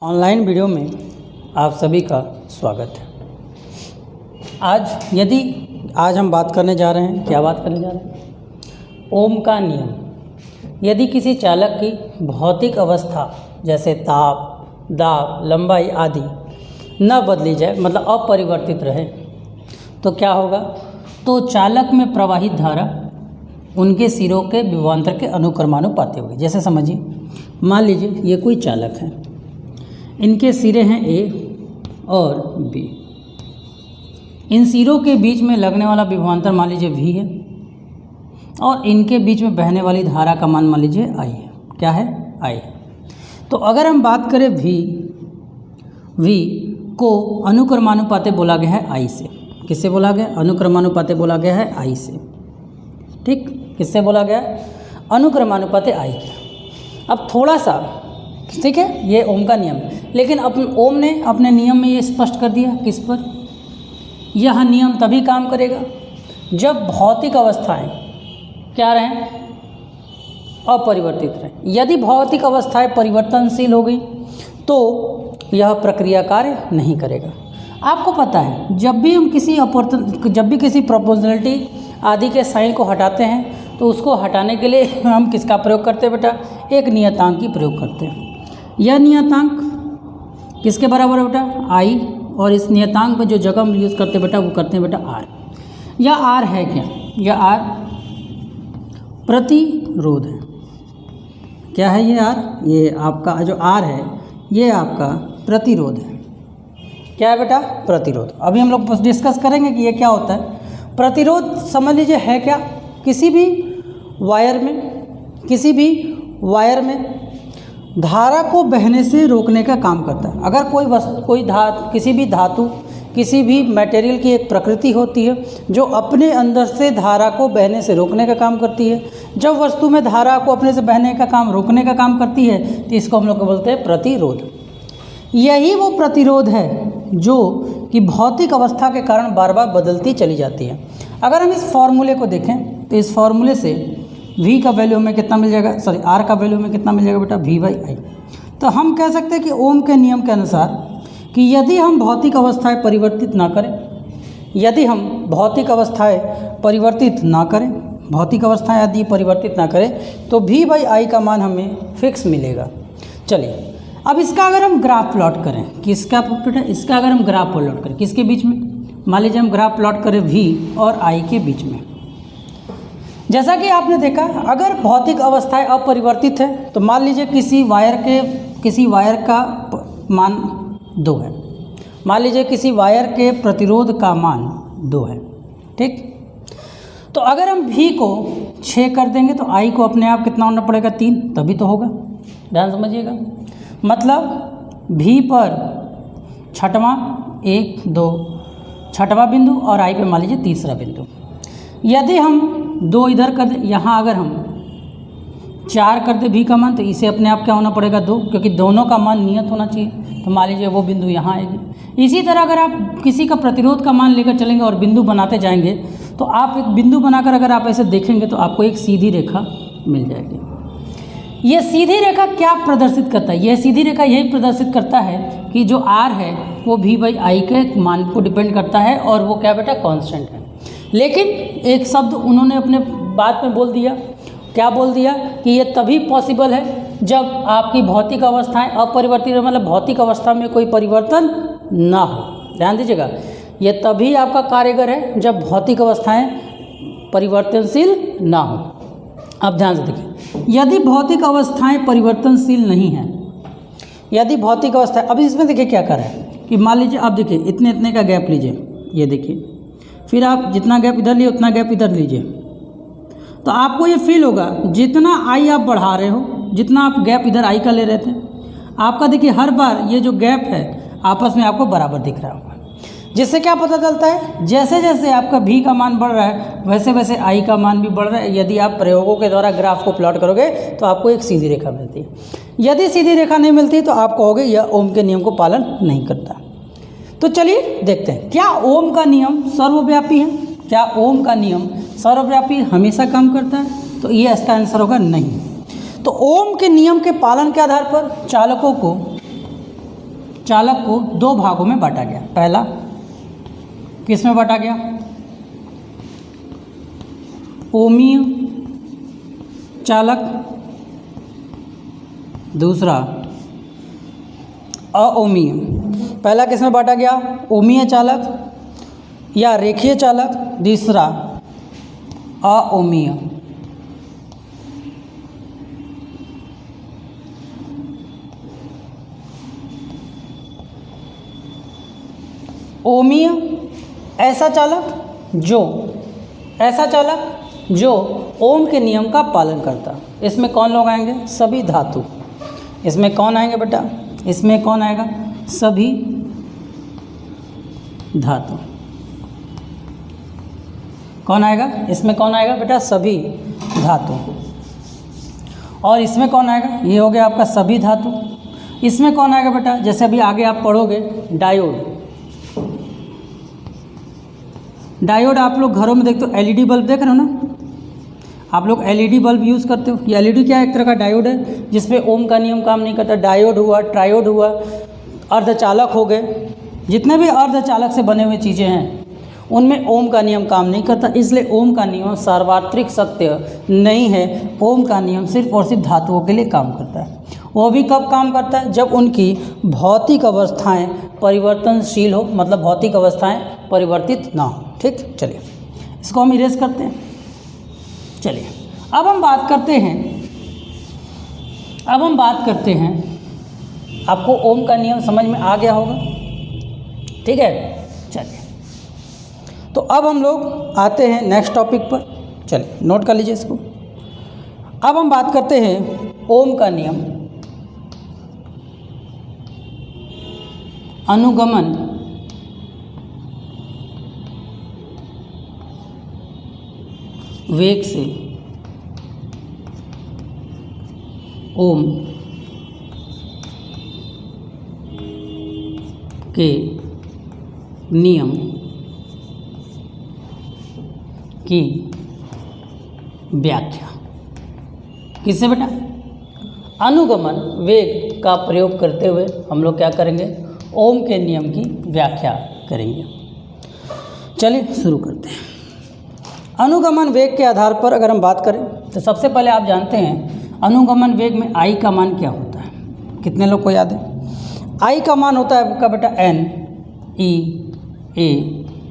Online video में आप सभी का स्वागत है। आज हम बात करने जा रहे हैं, क्या बात करने जा रहे हैं? ओम का नियम। यदि किसी चालक की भौतिक अवस्था जैसे ताप, दाब, लंबाई आदि न बदली जाए, मतलब अपरिवर्तित रहे, तो क्या होगा? तो चालक में प्रवाहित धारा उनके सिरों के विभवांतर के अनुक्रमानुपाती होगी। जैसे समझिए, मान लीजिए ये कोई चालक है, इनके सिरे हैं ए और बी। इन सिरों के बीच में लगने वाला विभवांतर मान लीजिए वी है और इनके बीच में बहने वाली धारा का मान लीजिए आई है। क्या है? आई है। तो अगर हम बात करें वी को अनुक्रमानुपाती बोला गया है आई से। किससे बोला गया? अनुक्रमानुपाती बोला गया है आई से। ठीक, किससे बोला गया? अनुक्रमानुपाती आई के। अब थोड़ा सा, ठीक है, ये ओम का नियम, लेकिन ओम ने अपने नियम में ये स्पष्ट कर दिया। किस पर? यह नियम तभी काम करेगा जब भौतिक अवस्थाएं क्या रहें? अपरिवर्तित रहें। यदि भौतिक अवस्थाएं परिवर्तनशील हो गई तो यह प्रक्रिया कार्य नहीं करेगा। आपको पता है, जब भी हम किसी प्रोपोर्शनलिटी आदि के साइन को हटाते हैं तो उसको हटाने के लिए हम किसका प्रयोग करते हैं बेटा? एक नियतांक की प्रयोग करते हैं। यह नियतांक किसके बराबर है बेटा? आई। और इस नियतांक में जो जगह हम यूज़ करते हैं बेटा, वो करते हैं बेटा आर। यह आर है क्या? यह आर प्रतिरोध है। क्या है ये आर? ये आपका जो आर है ये आपका प्रतिरोध है। क्या है बेटा? प्रतिरोध। अभी हम लोग डिस्कस करेंगे कि ये क्या होता है। प्रतिरोध समझ लीजिए है क्या? किसी भी वायर में धारा को बहने से रोकने का काम करता है। अगर किसी भी धातु, किसी भी मटेरियल की एक प्रकृति होती है जो अपने अंदर से धारा को बहने से रोकने का काम करती है। जब वस्तु में धारा को अपने से बहने का काम रोकने का काम करती है तो इसको हम लोग बोलते हैं प्रतिरोध। यही वो प्रतिरोध है जो कि भौतिक अवस्था के कारण बार बार बदलती चली जाती है। अगर हम इस फॉर्मूले को देखें तो इस फॉर्मूले से V का वैल्यू हमें कितना मिल जाएगा? R का वैल्यू हमें कितना मिल जाएगा बेटा? V/I। तो हम कह सकते हैं कि ओम के नियम के अनुसार कि यदि हम भौतिक अवस्थाएं परिवर्तित ना करें, भौतिक अवस्थाएं यदि परिवर्तित ना करें तो V/I का मान हमें फिक्स मिलेगा। चलिए, अब इसका अगर हम ग्राफ प्लॉट करें, किसका बेटा? इसका अगर हम ग्राफ प्लॉट करें, किसके बीच में? मान लीजिए हम ग्राफ प्लॉट करें V और I के बीच में। जैसा कि आपने देखा, अगर भौतिक अवस्थाएं अपरिवर्तित है तो मान लीजिए किसी वायर का मान 2 है। मान लीजिए किसी वायर के प्रतिरोध का मान 2 है। ठीक, तो अगर हम V को 6 कर देंगे तो I को अपने आप कितना होना पड़ेगा? 3, तभी तो होगा। ध्यान समझिएगा, मतलब V पर छठवां बिंदु और I पे मान लीजिए तीसरा बिंदु। यदि हम 2 इधर कर दें, यहाँ अगर हम 4 कर दें V का मान, तो इसे अपने आप क्या होना पड़ेगा? 2, क्योंकि दोनों का मान नियत होना चाहिए। तो मान लीजिए वो बिंदु यहाँ आएगी। इसी तरह अगर आप किसी का प्रतिरोध का मान लेकर चलेंगे और बिंदु बनाते जाएंगे तो आप एक बिंदु बनाकर अगर आप ऐसे देखेंगे तो आपको एक सीधी रेखा मिल जाएगी। ये सीधी रेखा क्या प्रदर्शित करता है? यह सीधी रेखा यही प्रदर्शित करता है कि जो R है वो V/I के मान को डिपेंड करता है और वो क्या बेटा? कांस्टेंट है। लेकिन एक शब्द उन्होंने अपने बात में बोल दिया। क्या बोल दिया? कि ये तभी पॉसिबल है जब आपकी भौतिक अवस्थाएं अपरिवर्तित, मतलब भौतिक अवस्था में कोई परिवर्तन ना हो। ध्यान दीजिएगा, ये तभी आपका कार्यगर है जब भौतिक अवस्थाएं परिवर्तनशील ना हो। अब ध्यान से देखिए, यदि भौतिक अवस्थाएं परिवर्तनशील नहीं हैं, यदि भौतिक अवस्थाएं, अब इसमें देखिए क्या कर रहा है कि मान लीजिए आप देखिए इतने का गैप लीजिए, ये देखिए, फिर आप जितना गैप इधर लिए उतना गैप इधर लीजिए, तो आपको ये फील होगा जितना I आप बढ़ा रहे हो, जितना आप गैप इधर I का ले रहे थे, आपका देखिए हर बार ये जो गैप है आपस में आपको बराबर दिख रहा होगा। जिससे क्या पता चलता है? जैसे जैसे आपका V का मान बढ़ रहा है वैसे वैसे I का मान भी बढ़ रहा है। यदि आप प्रयोगों के द्वारा ग्राफ को प्लॉट करोगे तो आपको एक सीधी रेखा मिलती है। यदि सीधी रेखा नहीं मिलती तो आप कहोगे यह ओम के नियम को पालन नहीं करता। तो चलिए देखते हैं, क्या ओम का नियम सर्वव्यापी है? क्या ओम का नियम सर्वव्यापी हमेशा काम करता है? तो ये इसका आंसर होगा नहीं। तो ओम के नियम के पालन के आधार पर चालकों को चालक को दो भागों में बांटा गया। पहला किस में बांटा गया? ओमीय चालक, दूसरा अओमीय। पहला किस में बांटा गया? ओमीय चालक या रेखीय चालक, दूसरा अओमीय। ओमीय ऐसा चालक जो ओम के नियम का पालन करता। इसमें कौन लोग आएंगे? सभी धातु। इसमें कौन आएंगे बेटा? इसमें कौन आएगा? सभी धातु। कौन आएगा? इसमें कौन आएगा बेटा? सभी धातु। और इसमें कौन आएगा? ये हो गया आपका सभी धातु। इसमें कौन आएगा बेटा? जैसे अभी आगे आप पढ़ोगे डायोड। डायोड आप लोग घरों में देखते हो, एलईडी बल्ब देख रहे हो ना, आप लोग एलईडी बल्ब यूज़ करते हो। ये एलईडी क्या है? एक तरह का डायोड है जिसपे ओम का नियम काम नहीं करता। डायोड हुआ, ट्रायोड हुआ, अर्धचालक हो गए, जितने भी अर्धचालक से बने हुए चीज़ें हैं उनमें ओम का नियम काम नहीं करता। इसलिए ओम का नियम सार्वत्रिक सत्य नहीं है। ओम का नियम सिर्फ और सिर्फ धातुओं के लिए काम करता है। वो भी कब काम करता है? जब उनकी भौतिक अवस्थाएं परिवर्तनशील हो, मतलब भौतिक अवस्थाएं परिवर्तित ना हो। ठीक, चलिए इसको हम इरेज करते हैं। चलिए अब हम बात करते हैं आपको ओम का नियम समझ में आ गया होगा। ठीक है, चलिए तो अब हम लोग आते हैं नेक्स्ट टॉपिक पर। चलिए नोट कर लीजिए इसको। अब हम बात करते हैं ओम का नियम, अनुगमन वेग से ओम के नियम की व्याख्या। किससे बेटा? अनुगमन वेग का प्रयोग करते हुए हम लोग क्या करेंगे? ओम के नियम की व्याख्या करेंगे। चलिए शुरू करते हैं। अनुगमन वेग के आधार पर अगर हम बात करें तो सबसे पहले आप जानते हैं अनुगमन वेग में आई का मान क्या होता है? कितने लोग को याद है? आई का मान होता है आपका बेटा N E A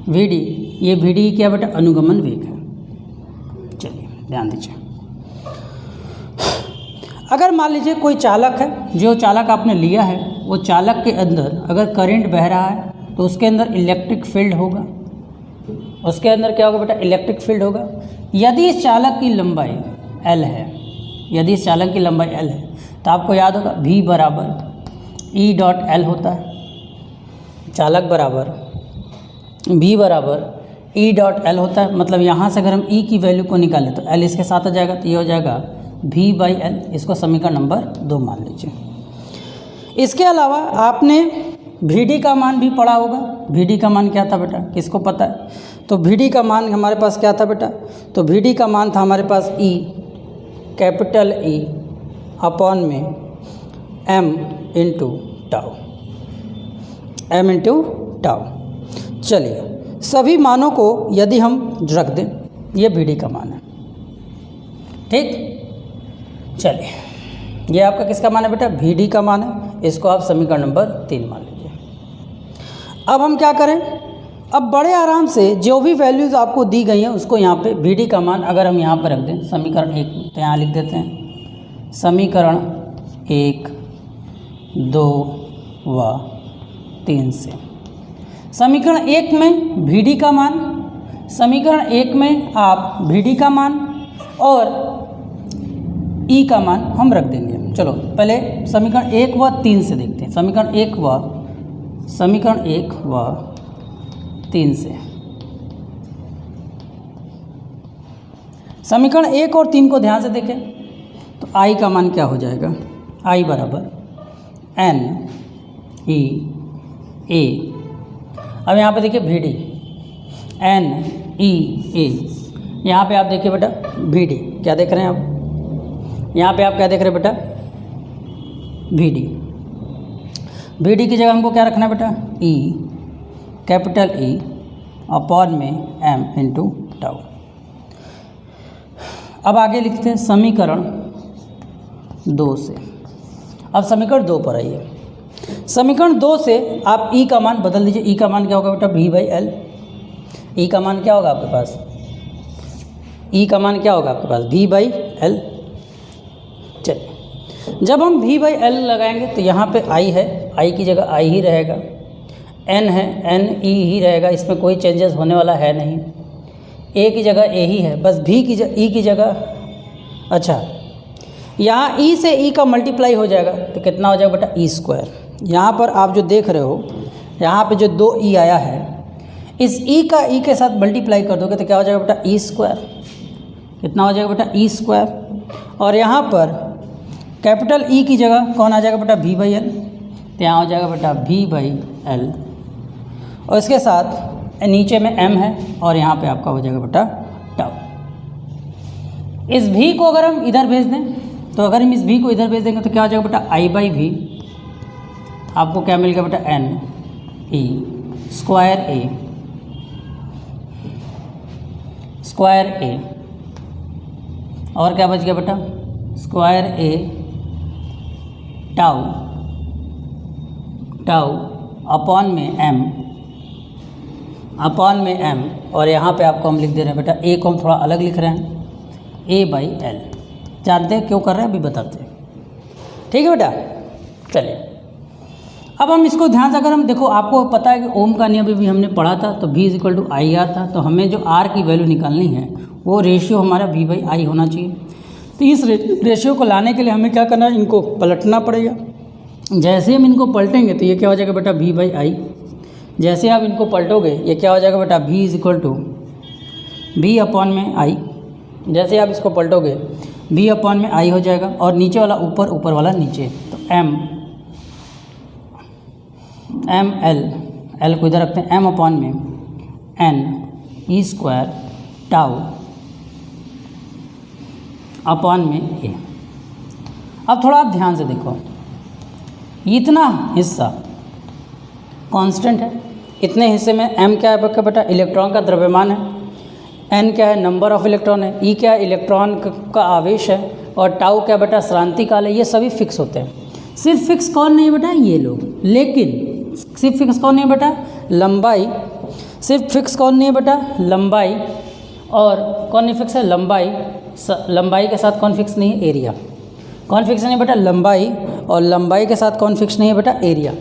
V D. ये वी डी क्या बेटा? अनुगमन वेग है। चलिए ध्यान दीजिए। अगर मान लीजिए कोई चालक है, जो चालक आपने लिया है वो चालक के अंदर अगर करंट बह रहा है तो उसके अंदर इलेक्ट्रिक फील्ड होगा। उसके अंदर क्या होगा बेटा? इलेक्ट्रिक फील्ड होगा। यदि इस चालक की लंबाई L है, यदि इस चालक की लंबाई L है तो आपको याद होगा V बराबर E डॉट L होता है। चालक बराबर V बराबर E डॉट L होता है। मतलब यहाँ से अगर हम E की वैल्यू को निकालें तो L इसके साथ आ जाएगा, तो ये हो जाएगा V बाई L। इसको समीकरण नंबर 2 मान लीजिए। इसके अलावा आपने VD का मान भी पढ़ा होगा। VD का मान क्या था बेटा? किसको पता है? तो VD का मान हमारे पास क्या था बेटा? तो VD का मान था हमारे पास E, कैपिटल E अपॉन में M into tau, M into tau. चलिए सभी मानों को यदि हम रख दें, ये VD का मान है। ठीक, चलिए ये आपका किसका मान है बेटा? VD का मान है। इसको आप समीकरण नंबर 3 मान लीजिए। अब हम क्या करें? अब बड़े आराम से जो भी वैल्यूज़ आपको दी गई हैं उसको यहाँ पे VD का मान अगर हम यहाँ पर रख दें समीकरण 1 में, तो यहाँ लिख देते हैं समीकरण 1, 2 व 3 से। समीकरण 1 में VD का मान, समीकरण 1 में आप VD का मान और E का मान हम रख देंगे। चलो पहले समीकरण 1 व 3 से देखते हैं। समीकरण 1 व 3 से। समीकरण 1 और 3 को ध्यान से देखें तो I का मान क्या हो जाएगा? I बराबर N E A। अब यहाँ पे देखिए VD N E A। यहाँ पे आप देखिए बेटा VD क्या देख रहे हैं आप? यहाँ पे आप क्या देख रहे हैं बेटा? VD। बी डी की जगह हमको क्या रखना है बेटा, ई, कैपिटल ई अपॉन में एम इंटू टाउ। अब आगे लिखते हैं समीकरण 2 से। अब समीकरण 2 पर आइए। समीकरण 2 से आप ई का मान बदल दीजिए। ई का मान क्या होगा बेटा, वी बाई एल। ई का मान क्या होगा आपके पास, ई का मान क्या होगा आपके पास, वी बाई एल। चलिए, जब हम वी बाई एल लगाएंगे तो यहाँ पे आई है, आई की जगह आई ही रहेगा, एन है, एन ई ही रहेगा, इसमें कोई चेंजेस होने वाला है नहीं। ए की जगह ए ही है, बस भी की ई की जगह, अच्छा यहाँ ई से ई का मल्टीप्लाई हो जाएगा तो कितना हो जाएगा बेटा, ई स्क्वायर। यहाँ पर आप जो देख रहे हो, यहाँ पे जो 2 ई आया है, इस ई का ई के साथ मल्टीप्लाई कर दोगे तो क्या हो जाएगा बेटा, ई स्क्वायर। कितना हो जाएगा बेटा, ई स्क्वायर। और यहाँ पर कैपिटल ई की जगह कौन आ जाएगा बेटा, वी बाई एल। तो यहाँ हो जाएगा बेटा वी बाई एल, और इसके साथ नीचे में एम है, और यहाँ पे आपका हो जाएगा बेटा टाउ। इस भी को अगर हम इधर भेज दें, तो अगर हम इस भी को इधर भेज देंगे तो क्या हो जाएगा बेटा, आई बाई वी। आपको क्या मिल गया बेटा, एन ई स्क्वायर ए, स्क्वायर ए, और क्या बच गया बेटा, स्क्वायर ए टाउ, टाउ अपॉन में एम, अपॉन में एम। और यहाँ पे आपको हम लिख दे रहे हैं बेटा, ए को हम थोड़ा अलग लिख रहे हैं, ए बाई एल। जानते हैं क्यों कर रहे हैं, अभी बताते हैं, ठीक है बेटा। चलिए, अब हम इसको ध्यान से, अगर हम देखो, आपको पता है कि ओम का नियम भी हमने पढ़ा था, तो V equal to I R था, तो हमें जो R की वैल्यू निकालनी है वो रेशियो हमारा V बाई आई होना चाहिए। तो इस रेशियो को लाने के लिए हमें क्या करना है, इनको पलटना पड़ेगा। जैसे हम इनको पलटेंगे तो ये क्या हो जाएगा बेटा, V बाई आई। जैसे आप इनको पलटोगे ये क्या हो जाएगा बेटा, V equal to V upon में आई। जैसे आप इसको पलटोगे V अपॉन में आई हो जाएगा, और नीचे वाला ऊपर, ऊपर वाला नीचे, तो एम एल को इधर रखते हैं, एम अपॉन में N E square tau upon में ए। अब थोड़ा आप ध्यान से देखो, इतना हिस्सा कांस्टेंट है, इतने हिस्से में एम क्या है बेटा, इलेक्ट्रॉन का द्रव्यमान है, एन क्या है, नंबर ऑफ इलेक्ट्रॉन है, ई क्या है, इलेक्ट्रॉन का आवेश है, और टाउ क्या बेटा, श्रांति काल है। ये सभी फिक्स होते हैं। सिर्फ फिक्स कौन नहीं है बेटा, ये लोग। लेकिन सिर्फ फिक्स कौन नहीं है बेटा, लंबाई। सिर्फ फिक्स कौन नहीं है बेटा, लंबाई। और कौन नहीं फिक्स है, लंबाई। लंबाई के साथ कौन फिक्स नहीं है, एरिया। कौन फिक्स नहीं है बेटा, लंबाई। और लंबाई के साथ कौन फिक्स नहीं है बेटा, एरिया।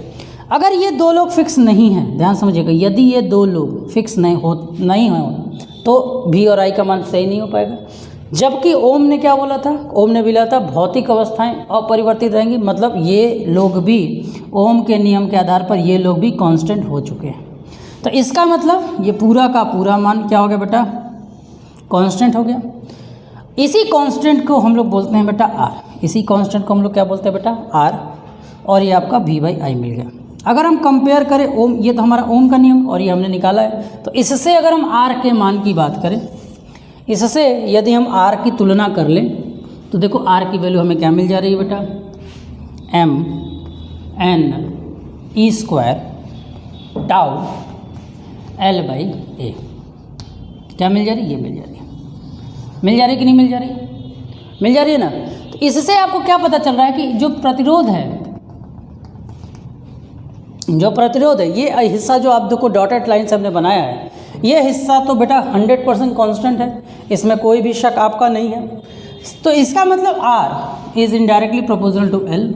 अगर ये 2 लोग फिक्स नहीं हैं, ध्यान समझिएगा, यदि ये 2 लोग फिक्स नहीं हो तो भी और आई का मान सही नहीं हो पाएगा। जबकि ओम ने क्या बोला था, ओम ने बोला था भौतिक अवस्थाएं अपरिवर्तित रहेंगी, मतलब ये लोग भी ओम के नियम के आधार पर ये लोग भी कांस्टेंट हो चुके हैं। तो इसका मतलब ये पूरा का पूरा मान क्या हो गया बेटा, कांस्टेंट हो गया। इसी कांस्टेंट को हम लोग बोलते हैं बेटा आर। इसी कांस्टेंट को हम लोग क्या बोलते हैं बेटा, आर। और ये आपका वी बाई आई मिल गया। अगर हम कंपेयर करें ओम, ये तो हमारा ओम का नियम और ये हमने निकाला है, तो इससे अगर हम आर के मान की बात करें, इससे यदि हम आर की तुलना कर लें तो देखो आर की वैल्यू हमें क्या मिल जा रही है बेटा, M N E square tau L by A. क्या मिल जा रही है, ये मिल जा रही है। मिल जा रही है कि नहीं मिल जा रही है, मिल जा रही है ना। तो इससे आपको क्या पता चल रहा है कि जो प्रतिरोध है, जो प्रतिरोध है, ये हिस्सा जो आप देखो डॉटेड लाइन से हमने बनाया है, ये हिस्सा तो बेटा 100% कांस्टेंट है, इसमें कोई भी शक आपका नहीं है। तो इसका मतलब R is indirectly proportional to L,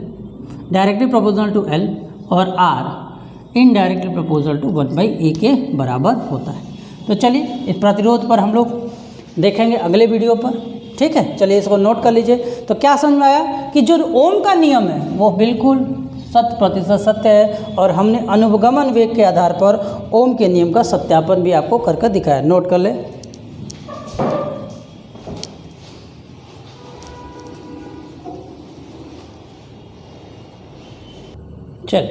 directly proportional to L, और R indirectly proportional to 1/A के बराबर होता है। तो चलिए इस प्रतिरोध पर हम लोग देखेंगे अगले वीडियो पर, ठीक है। चलिए इसको नोट कर लीजिए। तो क्या समझ में आया कि जो ओम का नियम है वो बिल्कुल 100% सत्य है, और हमने अनुगमन वेग के आधार पर ओम के नियम का सत्यापन भी आपको करके दिखाया। नोट कर ले। चल,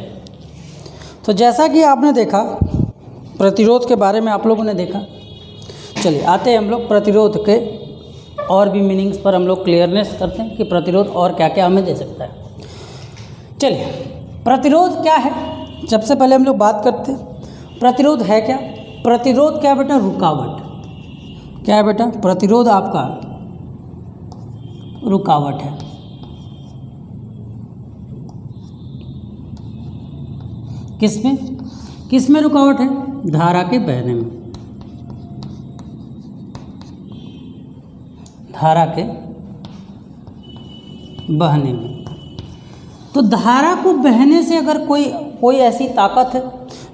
तो जैसा कि आपने देखा प्रतिरोध के बारे में आप लोगों ने देखा। चलिए आते हैं हम लोग प्रतिरोध के और भी मीनिंग्स पर हम लोग क्लियरनेस करते हैं कि प्रतिरोध और क्या क्या हमें दे सकता है। चलिए प्रतिरोध क्या है, सबसे पहले हम लोग बात करते हैं प्रतिरोध है क्या। प्रतिरोध क्या है बेटा, रुकावट। क्या है बेटा, प्रतिरोध आपका रुकावट है। किसमें रुकावट है, धारा के बहने में, धारा के बहने में। तो धारा को बहने से अगर कोई ऐसी ताकत है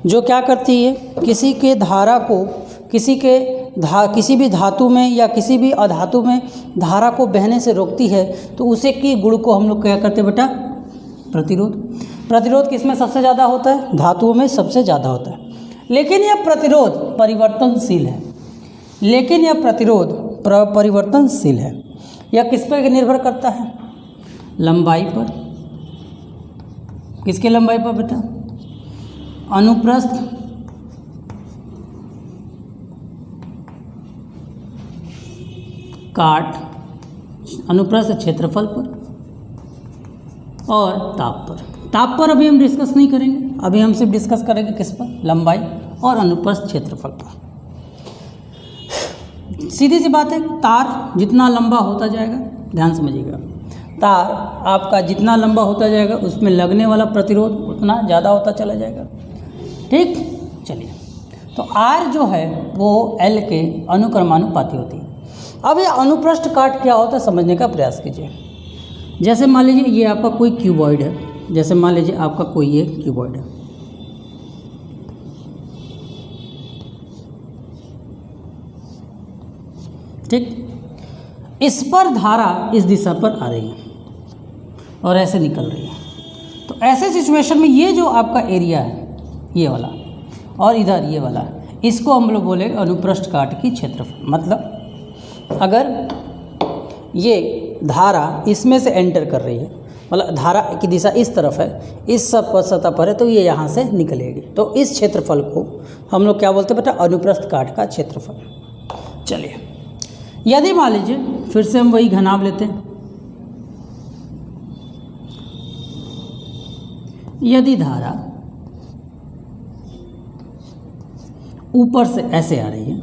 जो क्या करती है, किसी के धारा को किसी भी धातु में या किसी भी अधातु में धारा को बहने से रोकती है, तो उसे की गुण को हम लोग क्या करते हैं बेटा, प्रतिरोध। प्रतिरोध किसमें सबसे ज़्यादा होता है, धातुओं में सबसे ज़्यादा होता है। लेकिन यह प्रतिरोध परिवर्तनशील है, परिवर्तनशील है। यह किस पर निर्भर करता है, लंबाई पर। किसके लंबाई पर बेटा, अनुप्रस्थ काट, अनुप्रस्थ क्षेत्रफल पर और ताप पर। ताप पर अभी हम डिस्कस नहीं करेंगे, अभी हम सिर्फ डिस्कस करेंगे किस पर, लंबाई और अनुप्रस्थ क्षेत्रफल पर। सीधी सी बात है, तार जितना लंबा होता जाएगा, ध्यान समझिएगा, तार आपका जितना लंबा होता जाएगा उसमें लगने वाला प्रतिरोध उतना ज़्यादा होता चला जाएगा। ठीक, चलिए, तो R जो है वो L के अनुक्रमानुपाती होती है। अब ये अनुप्रस्थ काट क्या होता है समझने का प्रयास कीजिए। जैसे मान लीजिए ये आपका कोई क्यूबॉइड है, जैसे मान लीजिए आपका कोई ये क्यूबॉइड है, ठीक, इस पर धारा इस दिशा पर आ रही है और ऐसे निकल रही है। तो ऐसे सिचुएशन में ये जो आपका एरिया है ये वाला और इधर ये वाला, इसको हम लोग बोले अनुप्रस्थ काट की क्षेत्रफल। मतलब अगर ये धारा इसमें से एंटर कर रही है, मतलब धारा की दिशा इस तरफ है, इस सब सतह पर है, तो ये यहाँ से निकलेगी। तो इस क्षेत्रफल को हम लोग क्या बोलते हैं बेटा, अनुप्रस्थ काट का क्षेत्रफल। चलिए, यदि मान लीजिए फिर से हम वही घनाभ लेते हैं, यदि धारा ऊपर से ऐसे आ रही है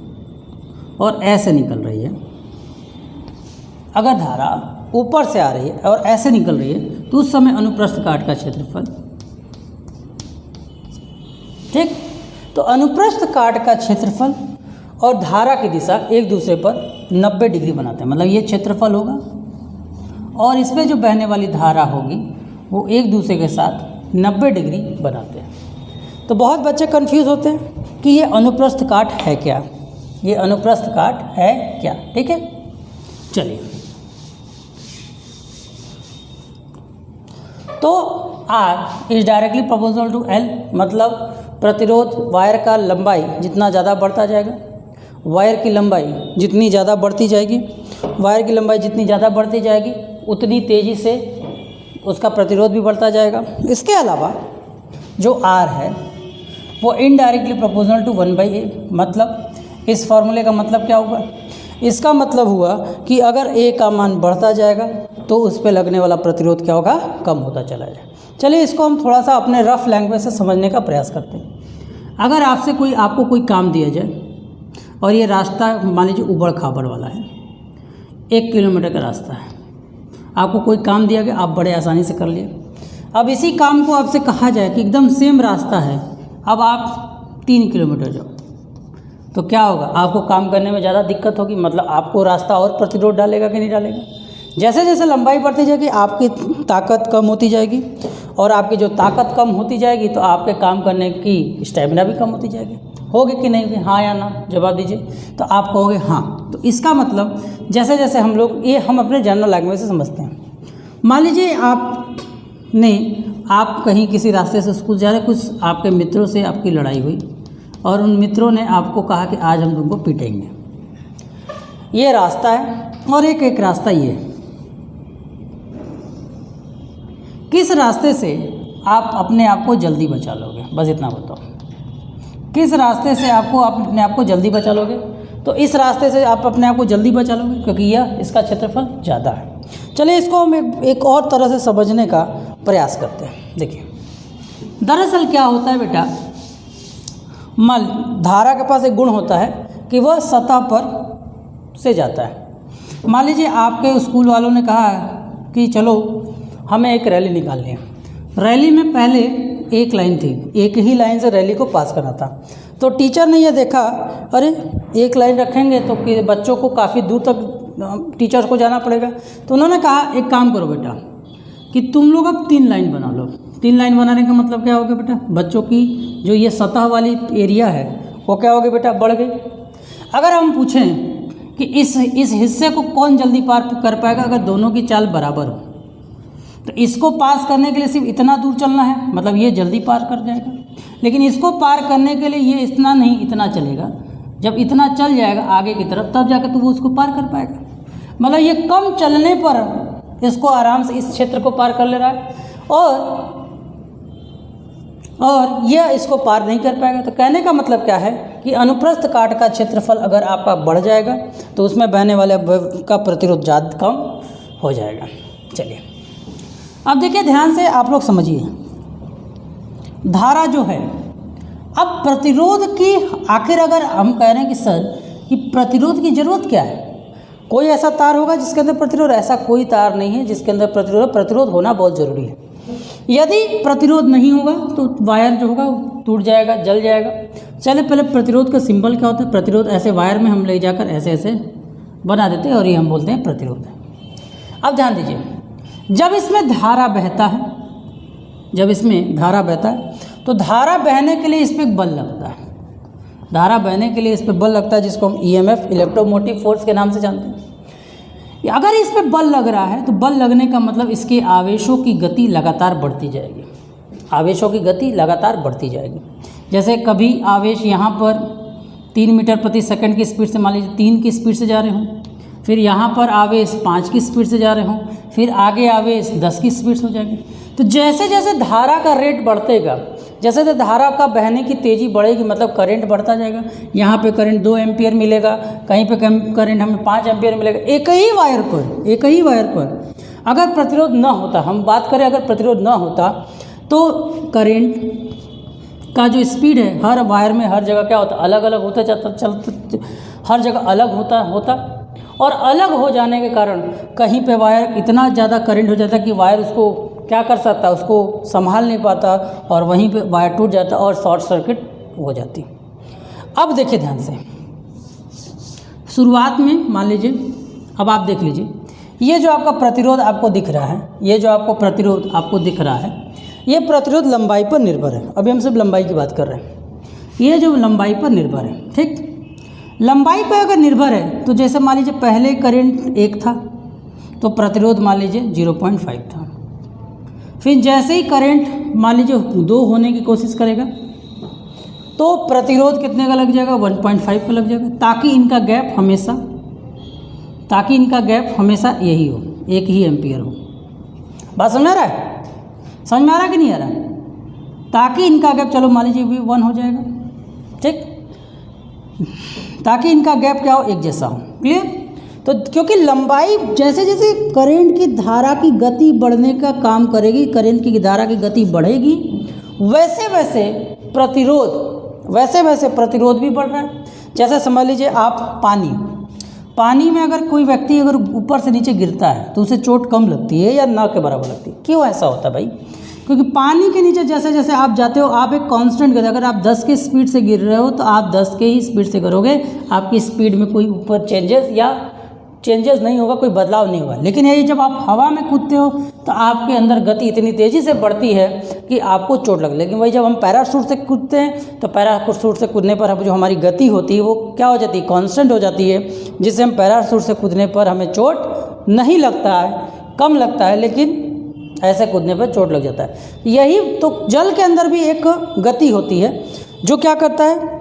और ऐसे निकल रही है, अगर धारा ऊपर से आ रही है और ऐसे निकल रही है तो उस समय अनुप्रस्थ काट का क्षेत्रफल, ठीक, तो अनुप्रस्थ काट का क्षेत्रफल और धारा की दिशा एक दूसरे पर 90 डिग्री बनाते हैं। मतलब ये क्षेत्रफल होगा और इसमें जो बहने वाली धारा होगी वो एक दूसरे के साथ 90 डिग्री बनाते हैं। तो बहुत बच्चे कंफ्यूज होते हैं कि ये अनुप्रस्थ काट है क्या, ये अनुप्रस्थ काट है क्या। ठीक है, चलिए, तो R is directly proportional to L। मतलब प्रतिरोध वायर का लंबाई जितना ज़्यादा बढ़ता जाएगा, वायर की लंबाई जितनी ज़्यादा बढ़ती जाएगी, वायर की लंबाई जितनी ज़्यादा बढ़ती जाएगी उतनी तेज़ी से उसका प्रतिरोध भी बढ़ता जाएगा। इसके अलावा जो R है वो इनडायरेक्टली प्रोपोर्शनल टू 1/A। मतलब इस फॉर्मूले का मतलब क्या होगा, इसका मतलब हुआ कि अगर A का मान बढ़ता जाएगा तो उस पर लगने वाला प्रतिरोध क्या होगा, कम होता चला जाएगा। चलिए, इसको हम थोड़ा सा अपने रफ लैंग्वेज से समझने का प्रयास करते हैं। अगर आपको कोई काम दिया जाए और ये रास्ता मान लीजिए उबड़ खाबड़ वाला है, 1 किलोमीटर का रास्ता है, आपको कोई काम दिया गया, आप बड़े आसानी से कर लिए। अब इसी काम को आपसे कहा जाए कि एकदम सेम रास्ता है, अब आप 3 किलोमीटर जाओ, तो क्या होगा, आपको काम करने में ज़्यादा दिक्कत होगी। मतलब आपको रास्ता और प्रतिरोध डालेगा कि नहीं डालेगा। जैसे जैसे लंबाई बढ़ती जाएगी आपकी ताकत कम होती जाएगी, और आपकी जो ताकत कम होती जाएगी तो आपके काम करने की स्टेमिना भी कम होती जाएगी। होगी कि नहीं होगी, हाँ या ना जवाब दीजिए। तो आप कहोगे हाँ। तो इसका मतलब जैसे जैसे हम अपने जनरल लैंग्वेज से समझते हैं। मान लीजिए आप कहीं किसी रास्ते से स्कूल जा रहे, कुछ आपके मित्रों से आपकी लड़ाई हुई और उन मित्रों ने आपको कहा कि आज हम तुमको पीटेंगे। ये रास्ता है और एक रास्ता ये है। किस रास्ते से आप अपने आप को जल्दी बचा लोगे, बस इतना बताओ। किस रास्ते से आप अपने आप को जल्दी बचा लोगे? तो इस रास्ते से आप अपने आप को जल्दी बचा लोगे क्योंकि इसका क्षेत्रफल ज़्यादा है। चलिए, इसको हम एक और तरह से समझने का प्रयास करते हैं। देखिए, दरअसल क्या होता है बेटा, धारा के पास एक गुण होता है कि वह सतह पर से जाता है। मान लीजिए आपके स्कूल वालों ने कहा कि चलो हमें एक रैली निकालनी है। रैली में पहले एक लाइन थी, एक ही लाइन से रैली को पास करना था। तो टीचर ने यह देखा, अरे एक लाइन रखेंगे तो कि बच्चों को काफ़ी दूर तक टीचर को जाना पड़ेगा। तो उन्होंने कहा एक काम करो बेटा कि तुम लोग अब 3 लाइन बना लो। 3 लाइन बनाने का मतलब क्या होगा बेटा, बच्चों की जो ये सतह वाली एरिया है वो क्या होगी बेटा, बढ़ गई। अगर हम पूछें कि इस हिस्से को कौन जल्दी पार कर पाएगा अगर दोनों की चाल बराबर हो, तो इसको पास करने के लिए सिर्फ इतना दूर चलना है, मतलब ये जल्दी पार कर जाएगा। लेकिन इसको पार करने के लिए ये इतना नहीं, इतना चलेगा। जब इतना चल जाएगा आगे की तरफ तब जाकर तो वो उसको पार कर पाएगा। मतलब ये कम चलने पर इसको आराम से इस क्षेत्र को पार कर ले रहा है और यह इसको पार नहीं कर पाएगा। तो कहने का मतलब क्या है कि अनुप्रस्थ काट का क्षेत्रफल अगर आपका बढ़ जाएगा तो उसमें बहने वाले का प्रतिरोध ज़्यादा कम हो जाएगा। चलिए अब देखिए ध्यान से आप लोग समझिए, धारा जो है, अब प्रतिरोध की आखिर अगर हम कह रहे हैं कि सर कि प्रतिरोध की ज़रूरत क्या है, कोई ऐसा तार होगा जिसके अंदर प्रतिरोध, ऐसा कोई तार नहीं है जिसके अंदर प्रतिरोध होना बहुत ज़रूरी है। यदि प्रतिरोध नहीं होगा तो वायर जो होगा टूट जाएगा, जल जाएगा। चले पहले प्रतिरोध का सिंबल क्या होता है, प्रतिरोध ऐसे वायर में हम ले जाकर ऐसे ऐसे बना देते हैं और ये हम बोलते हैं प्रतिरोध। अब ध्यान दीजिए, जब इसमें धारा बहता है, तो धारा बहने के लिए इस पर बल लगता है। धारा बहने के लिए इस पर बल लगता है जिसको हम ईएमएफ, इलेक्ट्रोमोटिव फोर्स के नाम से जानते हैं। अगर इस पे बल लग रहा है तो बल लगने का मतलब इसके आवेशों की गति लगातार बढ़ती जाएगी। आवेशों की गति लगातार बढ़ती जाएगी। जैसे कभी आवेश यहाँ पर 3 मीटर प्रति सेकंड की स्पीड से, मान लीजिए 3 की स्पीड से जा रहे हों, फिर यहाँ पर आवेश 5 की स्पीड से जा रहे हों, फिर आगे आवेश 10 की स्पीड से हो जाएगी। तो जैसे जैसे धारा का रेट बढ़तेगा, जैसे जैसे धारा का बहने की तेज़ी बढ़ेगी मतलब करंट बढ़ता जाएगा। यहाँ पे करंट 2 एम्पियर मिलेगा, कहीं पे करंट हमें 5 एम्पियर मिलेगा। एक ही वायर पर अगर प्रतिरोध ना होता, हम बात करें अगर प्रतिरोध ना होता तो करंट का जो स्पीड है हर वायर में हर जगह क्या होता, अलग अलग होता चलता, हर जगह अलग होता और अलग हो जाने के कारण कहीं पे वायर इतना ज़्यादा करंट हो जाता कि वायर उसको क्या कर सकता है, उसको संभाल नहीं पाता और वहीं पे वायर टूट जाता और शॉर्ट सर्किट हो जाती। अब देखिए ध्यान से, शुरुआत में मान लीजिए, अब आप देख लीजिए, ये जो आपका प्रतिरोध आपको दिख रहा है, ये प्रतिरोध लंबाई पर निर्भर है। अभी हम सिर्फ लंबाई की बात कर रहे हैं। ये जो लंबाई पर निर्भर है, ठीक, लंबाई पर अगर निर्भर है तो जैसे मान लीजिए पहले करंट 1 था तो प्रतिरोध मान लीजिए 0.5 था। फिर जैसे ही करंट मान लीजिए 2 होने की कोशिश करेगा तो प्रतिरोध कितने का लग जाएगा, 1.5 का लग जाएगा, ताकि इनका गैप हमेशा यही हो, 1 ही एम्पियर हो। बात समझ में आ रहा है कि नहीं आ रहा है? ताकि इनका गैप, चलो मान लीजिए 1 हो जाएगा, ठीक, ताकि इनका गैप क्या हो, एक जैसा हो। क्लियर? तो क्योंकि लंबाई जैसे जैसे करंट की धारा की गति बढ़ने का काम करेगी, करंट की धारा की गति बढ़ेगी, वैसे वैसे प्रतिरोध भी बढ़ रहा है। जैसे समझ लीजिए आप पानी में अगर कोई व्यक्ति अगर ऊपर से नीचे गिरता है तो उसे चोट कम लगती है या ना के बराबर लगती है। क्यों ऐसा होता है भाई? क्योंकि पानी के नीचे जैसे जैसे आप जाते हो आप एक कांस्टेंट गिरते, अगर आप 10 की स्पीड से गिर रहे हो तो आप 10 के ही स्पीड से गिरोगे, आपकी स्पीड में कोई ऊपर चेंजेस नहीं होगा, कोई बदलाव नहीं होगा। लेकिन यही जब आप हवा में कूदते हो तो आपके अंदर गति इतनी तेज़ी से बढ़ती है कि आपको चोट लगे। लेकिन वही जब हम पैराशूट से कूदते हैं तो पैराशूट से कूदने पर जो हमारी गति होती है वो क्या हो जाती है, कांस्टेंट हो जाती है, जिससे हम पैराशूट से कूदने पर हमें चोट नहीं लगता है, कम लगता है, लेकिन ऐसे कूदने पर चोट लग जाता है। यही तो जल के अंदर भी एक गति होती है जो क्या करता है,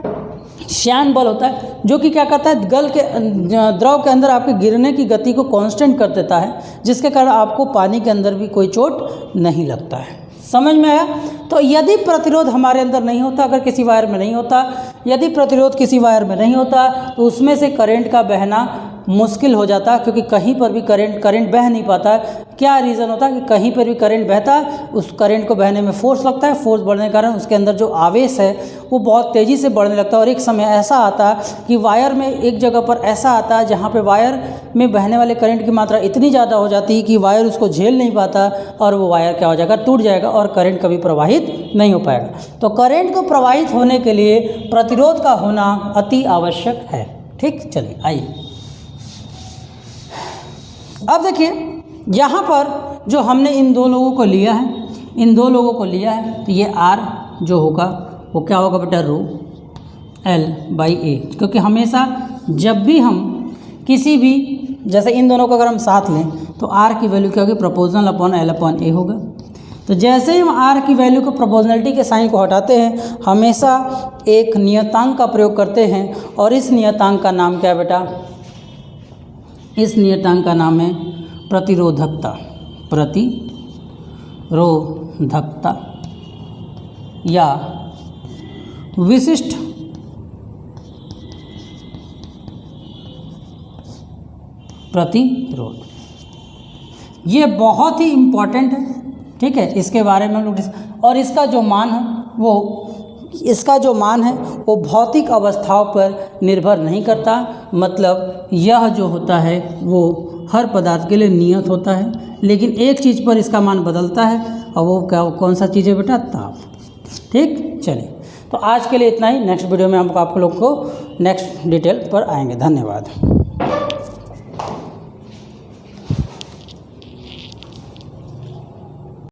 श्यान बल होता है, जो कि क्या करता है, द्रव के अंदर आपके गिरने की गति को कांस्टेंट कर देता है, जिसके कारण आपको पानी के अंदर भी कोई चोट नहीं लगता है। समझ में आया? तो यदि प्रतिरोध हमारे अंदर नहीं होता, अगर किसी वायर में नहीं होता, यदि प्रतिरोध किसी वायर में नहीं होता तो उसमें से करंट का बहना मुश्किल हो जाता, क्योंकि कहीं पर भी करंट बह नहीं पाता है। क्या रीज़न होता है कि कहीं पर भी करंट बहता है, उस करंट को बहने में फोर्स लगता है, फोर्स बढ़ने के कारण उसके अंदर जो आवेश है वो बहुत तेज़ी से बढ़ने लगता है। और एक समय ऐसा आता है कि वायर में एक जगह पर ऐसा आता है जहाँ पे वायर में बहने वाले करंट की मात्रा इतनी ज़्यादा हो जाती है कि वायर उसको झेल नहीं पाता और वो वायर क्या हो जाएगा, टूट जाएगा और करंट कभी प्रवाहित नहीं हो पाएगा। तो करंट को प्रवाहित होने के लिए प्रतिरोध का होना अति आवश्यक है। ठीक, चलिए आइए अब देखिए, यहाँ पर जो हमने इन दो लोगों को लिया है, तो ये R जो होगा वो क्या होगा बेटा, रो L/A, क्योंकि हमेशा जब भी हम किसी भी, जैसे इन दोनों को अगर हम साथ लें तो R की वैल्यू क्या होगी, प्रोपोर्शनल अपॉन L/A होगा। तो जैसे ही हम R की वैल्यू को प्रोपोर्शनलिटी के साइन को हटाते हैं, हमेशा एक नियतांक का प्रयोग करते हैं, और इस नियतांक का नाम क्या है बेटा, इस नियतांक का नाम है प्रतिरोधकता या विशिष्ट प्रतिरोध। ये बहुत ही इम्पॉर्टेंट है, ठीक है, इसके बारे में हम लोग और इसका जो मान है वो भौतिक अवस्थाओं पर निर्भर नहीं करता। मतलब यह जो होता है वो हर पदार्थ के लिए नियत होता है, लेकिन एक चीज़ पर इसका मान बदलता है, और वो क्या, कौन सा चीज़ है बेटा, ताप। ठीक, चलिए तो आज के लिए इतना ही। नेक्स्ट वीडियो में हम आप लोग को नेक्स्ट डिटेल पर आएंगे। धन्यवाद।